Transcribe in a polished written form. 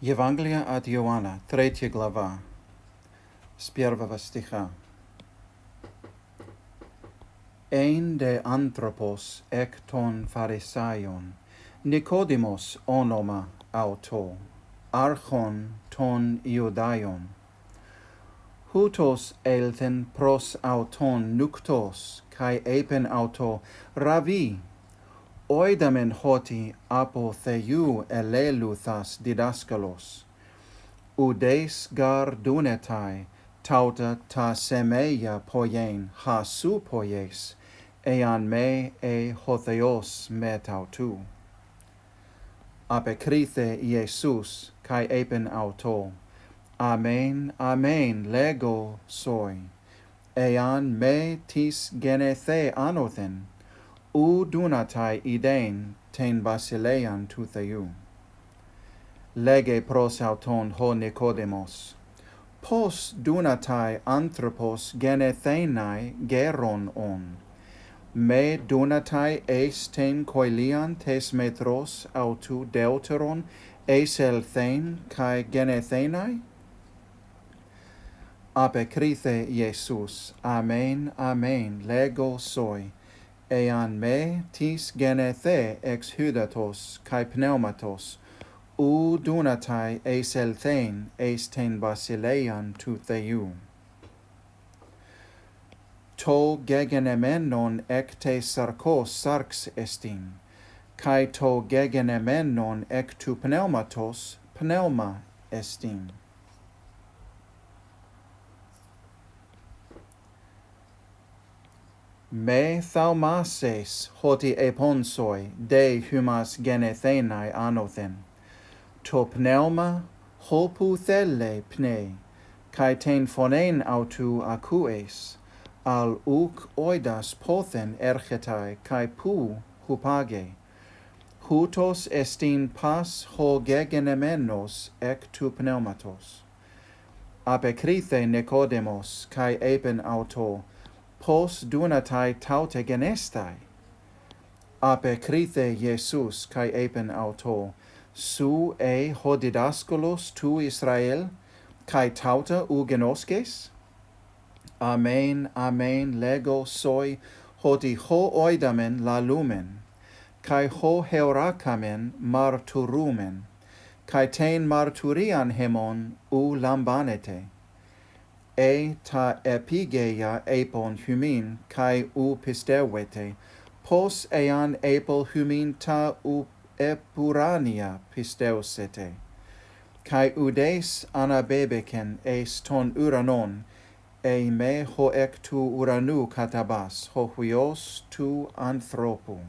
Евангелие от Иоанна, 3 глава, с 1 стиха. Ein de anthropos ek ton Pharisaion, Nicodemos onoma auto, archon ton Iudaion. Hutos elten pros auton nuktos, kai epen auto ravi, oidamen hoti apo theou eleluthas didaskalos. Udes gar dunetai, tauta ta semeia poien ha su poies, ean me e hotheos me tautu. Apecrithe Iesus, kai epen auto, Amen, amen, lego soi, ean me tis genethe anothen, u dunatai iden ten basilean tu theou. Lege pros auton ho Nicodemos, pos dunatai anthropos genethenai geron on, me dunatai eis ten koilian tes metros autu deuteron eis elthen kai genethenai? Apecrithe Iesus, amen, amen, lego soi, ean me tis genethe ex hydatos kai pneumatos, u dunatai eis elthen eis ten basilean tu theou. To gegenemenon ec te sarkos sarx estin, kai to gegenemenon ec tu pneumatos pneuma estin. Me thaumases hoti eponsoi de humas genethenai anothen, to pneuma hopu thelle pne, kai ten phonen autu acues, al uc oidas pothen ergetai kai pu hupage, hutos estin pas ho gegenemenos ec tu pneumatos. Apecrithe Nicodemos kai epen auto, pos dunatai taute genestai. Apecrithe Iesus kai epen auto, su e hodidaskolos tu Israel, kai tauta u genosces? Amen, amen, lego soi, hoti ho oidamen la lumen, kai ho heurakamen marturumen, kai ten marturian hemon u lambanete. E ta epigeia epon humin, kai u pisteuete, pos ean epol humin ta u epurania pisteusete. Kai udes anabebeken eis ton uranon, e me ho ec tu uranu katabas, ho huios tu anthropu.